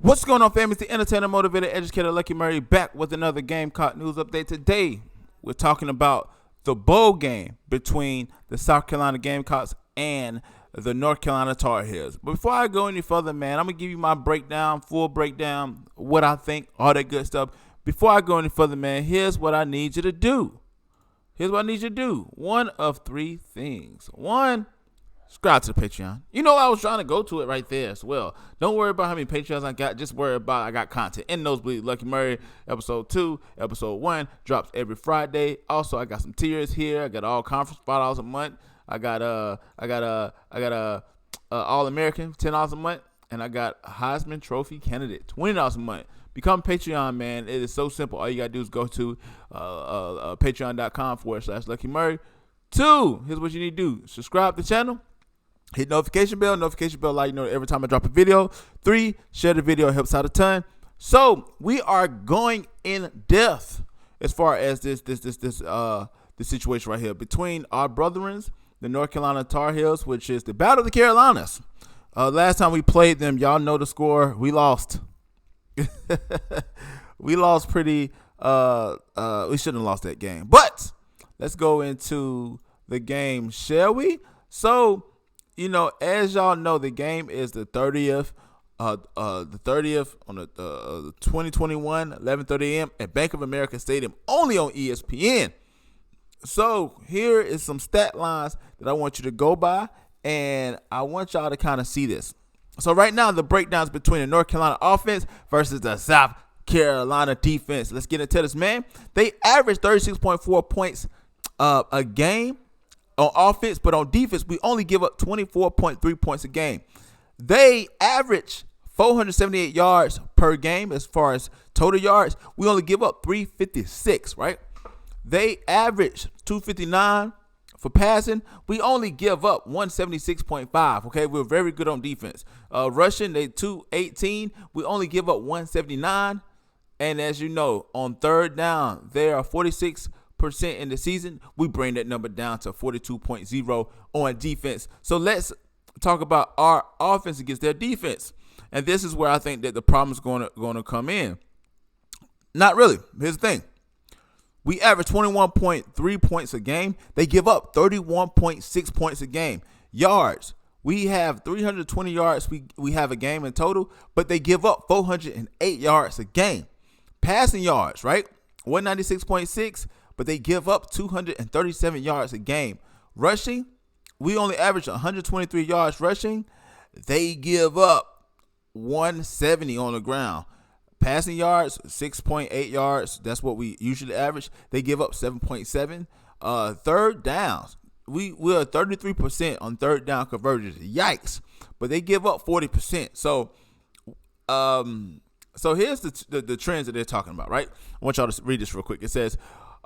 What's going on, family? It's the entertainer, motivated, educator, Lucky Murray, back with another Gamecock news update. Today, we're talking about the bowl game between the South Carolina Gamecocks and the North Carolina Tar Heels. But before I go any further, man, I'm going to give you my full breakdown, what I think, all that good stuff. Before I go any further, man, here's what I need you to do. One of three things. One, subscribe to the Patreon. You know, I was trying to go to it right there as well. Don't worry about how many Patreons I got. Just worry about I got content. In Nosebleed Lucky Murray, episode 2, episode 1 drops every Friday. Also, I got some tiers here. I got all conference $5 a month. I got All American $10 a month, and I got Heisman Trophy candidate $20 a month. Become Patreon, man. It is so simple. All you gotta do is go to patreon.com/Lucky Murray. 2, here's what you need to do: subscribe to the channel. Hit notification bell. Let you know every time I drop a video. 3, share the video. It helps out a ton. So we are going in depth as far as this situation right here between our brethrens, the North Carolina Tar Heels, which is the Battle of the Carolinas. Last time we played them, y'all know the score. We lost. We lost pretty. We shouldn't have lost that game. But let's go into the game, shall we? So, you know, as y'all know, the game is the 30th. The 30th on the 2021, 11:30 a.m. at Bank of America Stadium, only on ESPN. So here is some stat lines that I want you to go by, and I want y'all to kind of see this. So right now, the breakdowns between the North Carolina offense versus the South Carolina defense. Let's get into this, man. They average 36.4 points a game on offense, but on defense, we only give up 24.3 points a game. They average 478 yards per game as far as total yards. We only give up 356, right? They average 259 for passing. We only give up 176.5. Okay, we're very good on defense. Rushing, they 218. We only give up 179. And as you know, on third down, they are 46% in the season. We bring that number down to 42.0 on defense. So let's talk about our offense against their defense. And this is where I think that the problem is going to come in. Not really. Here's the thing. We average 21.3 points a game. They give up 31.6 points a game. Yards. We have 320 yards we have a game in total, but they give up 408 yards a game. Passing yards, right? 196.6, but they give up 237 yards a game. Rushing, we only average 123 yards rushing. They give up 170 on the ground. Passing yards, 6.8 yards. That's what we usually average. They give up 7.7. Third downs, we are 33% on third down conversions. Yikes! But they give up 40%. So here's the trends that they're talking about, right? I want y'all to read this real quick. It says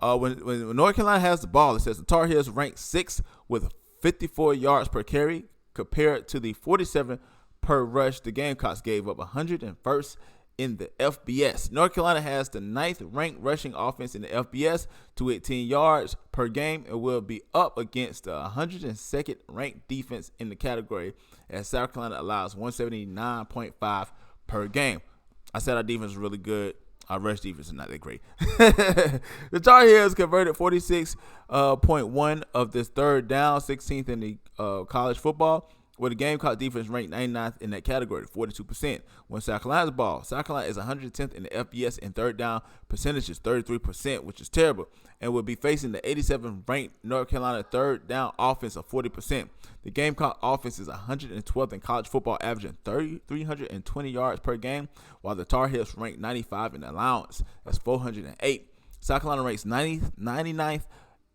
when North Carolina has the ball, it says the Tar Heels rank 6th with 54 yards per carry compared to the 47 per rush. The Gamecocks gave up 101st in the FBS. North Carolina has the 9th ranked rushing offense in the FBS, 218 yards per game, and will be up against the 102nd ranked defense in the category, as South Carolina allows 179.5 per game. I said our defense is really good. Our rush defense is not that great. The Tar Heels converted 46.1 of this third down, 16th in the college football, where the Gamecock defense ranked 99th in that category, 42%. When South Carolina's ball, South Carolina is 110th in the FBS in third down percentages, 33%, which is terrible, and will be facing the 87th ranked North Carolina third down offense of 40%. The Gamecock offense is 112th in college football, averaging 320 yards per game, while the Tar Heels rank 95 in allowance. That's 408. South Carolina ranks 99th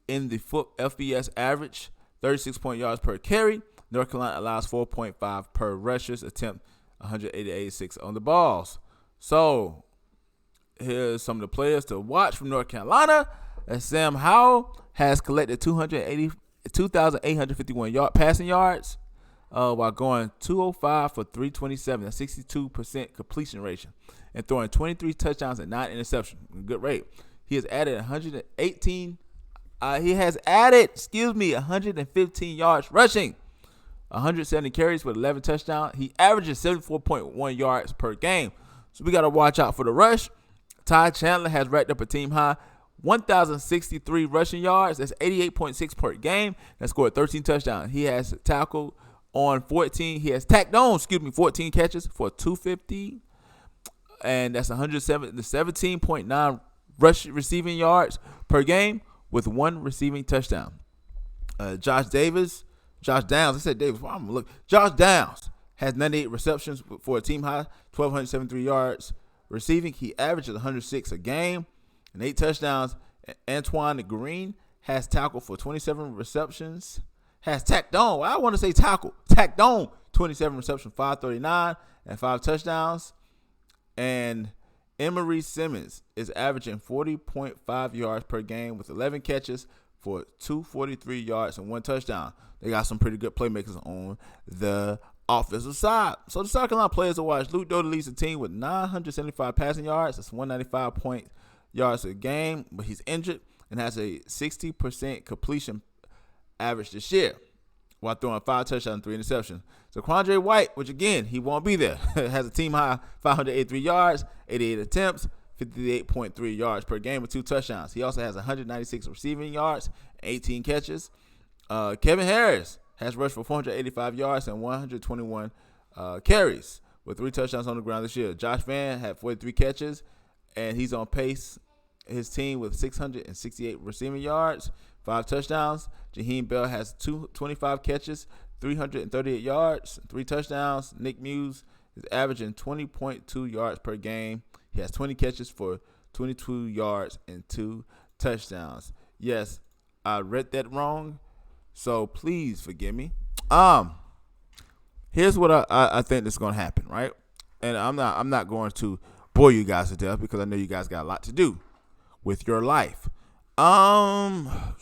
in the FBS average, 36 yards per carry. North Carolina allows 4.5 per rushers attempt, 186 on the balls. So here's some of the players to watch from North Carolina. Sam Howell has collected 2,851 passing yards while going 205 for 327, a 62% completion rate, and throwing 23 touchdowns and 9 interceptions. Good rate. He has added 115 yards rushing. 170 carries with 11 touchdowns. He averages 74.1 yards per game. So we got to watch out for the rush. Ty Chandler has racked up a team high 1,063 rushing yards. That's 88.6 per game. That scored 13 touchdowns. He has tackled on 14. He has tacked on, 14 catches for 250. And that's 17.9 receiving yards per game with one receiving touchdown. Josh Downs. I said Davis. Well, I'm gonna look. Josh Downs has 98 receptions for a team high, 1,273 yards receiving. He averages 106 a game and 8 touchdowns. Antoine Green has tackled for 27 receptions. Has tacked on. Well, I want to say tackle. Tacked on 27 receptions, 539 and 5 touchdowns. And Emery Simmons is averaging 40.5 yards per game with 11 catches for 243 yards and 1 touchdown. They got some pretty good playmakers on the offensive side. So the South Carolina players to watch: Luke Doty leads the team with 975 passing yards. That's 195 yards a game, but he's injured and has a 60% completion average this year while throwing 5 touchdowns and 3 interceptions. So Quandre White, which again, he won't be there, has a team high 583 yards, 88 attempts, 58.3 yards per game with 2 touchdowns. He also has 196 receiving yards, 18 catches. Kevin Harris has rushed for 485 yards and 121 carries with 3 touchdowns on the ground this year. Josh Vann had 43 catches, and he's on pace his team with 668 receiving yards, 5 touchdowns. Jaheim Bell has 25 catches, 338 yards, 3 touchdowns. Nick Muse is averaging 20.2 yards per game. He has 20 catches for 22 yards and 2 touchdowns. Yes, I read that wrong, so please forgive me. Here's what I think is going to happen, right? And I'm not going to bore you guys to death because I know you guys got a lot to do with your life. I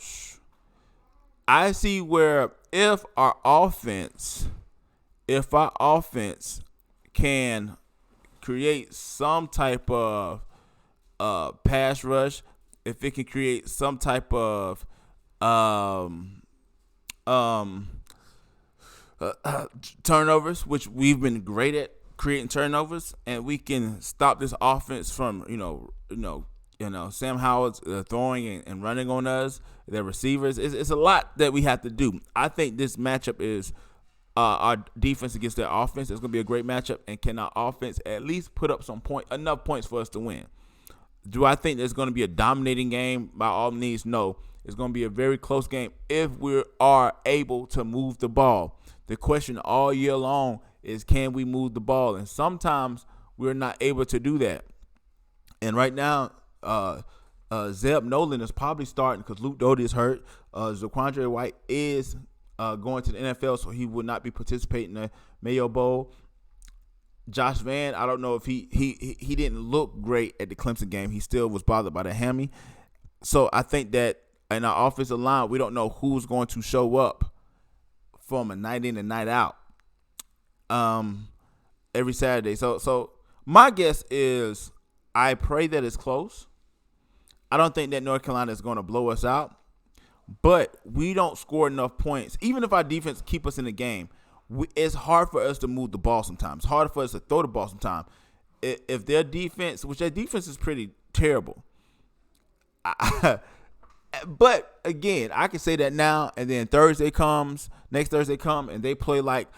see where if our offense can create some type of pass rush, if it can create some type of turnovers, which we've been great at creating turnovers, and we can stop this offense from Sam Howard's throwing and running on us, their receivers. It's a lot that we have to do. I think this matchup is our defense against their offense. It's going to be a great matchup, and can our offense at least put up enough points for us to win? Do I think there's going to be a dominating game? By all means, no. It's going to be a very close game if we are able to move the ball. The question all year long is, can we move the ball? And sometimes we're not able to do that. And right now, Zeb Nolan is probably starting because Luke Doty is hurt. Zaquandre White is going to the NFL, so he will not be participating in the Mayo Bowl. Josh Vann, I don't know if he didn't look great at the Clemson game. He still was bothered by the hammy. So I think that in our offensive line, we don't know who's going to show up from a night in and night out every Saturday. So my guess is, I pray that it's close. I don't think that North Carolina is going to blow us out, but we don't score enough points. Even if our defense keep us in the game, it's hard for us to move the ball sometimes. It's hard for us to throw the ball sometimes. If their defense, which their defense is pretty terrible, but again, I can say that now, and then next Thursday comes, and they play like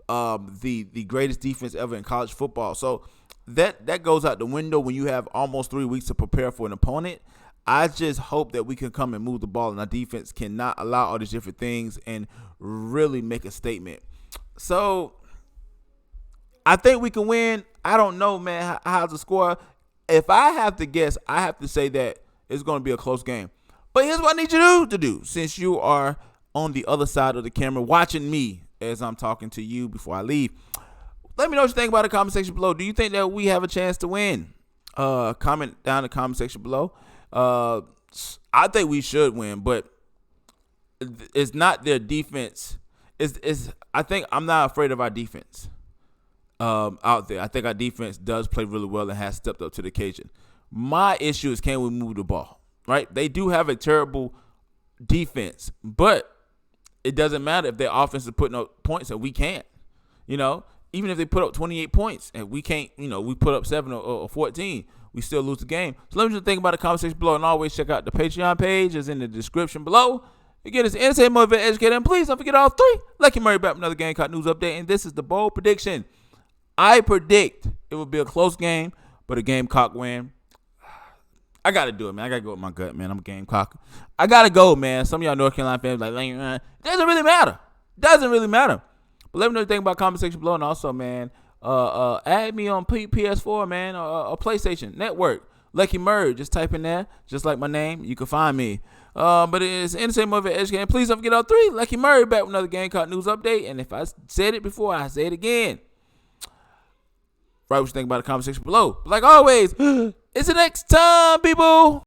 the greatest defense ever in college football. So that goes out the window when you have almost 3 weeks to prepare for an opponent. I just hope that we can come and move the ball, and our defense cannot allow all these different things and really make a statement. So I think we can win. I don't know, man, how's the score. If I have to guess, I have to say that it's going to be a close game. But here's what I need you to do, since you are on the other side of the camera watching me as I'm talking to you before I leave. Let me know what you think about the comment section below. Do you think that we have a chance to win? Comment down in the comment section below. I think we should win, but it's not their defense. I think I'm not afraid of our defense out there. I think our defense does play really well and has stepped up to the occasion. My issue is, can we move the ball? Right? They do have a terrible defense, but it doesn't matter if their offense is putting up points and we can't. even if they put up 28 points and we can't, we put up 7 or 14, we still lose the game. So let me just think about the conversation below, and always check out the Patreon page. It's in the description below. Again, it's entertain, motivate, educate, and please don't forget all 3. Lucky Murray back with another Gamecock news update, and this is the bold prediction. I predict it will be a close game, but a Gamecock win. I got to do it, man. I got to go with my gut, man. I'm a Gamecock. I got to go, man. Some of y'all North Carolina fans like, it doesn't really matter. Doesn't really matter. But let me know what you think about comment section below. And also, man, add me on PS4, man, or PlayStation Network. Lucky Murray. Just type in there, just like my name. You can find me. But it's entertainment, motivate, educate. Please don't forget all 3. Lucky Murray back with another Gamecock news update. And if I said it before, I say it again. Right, what you think about the comment section below. But like always, it's the next time, people.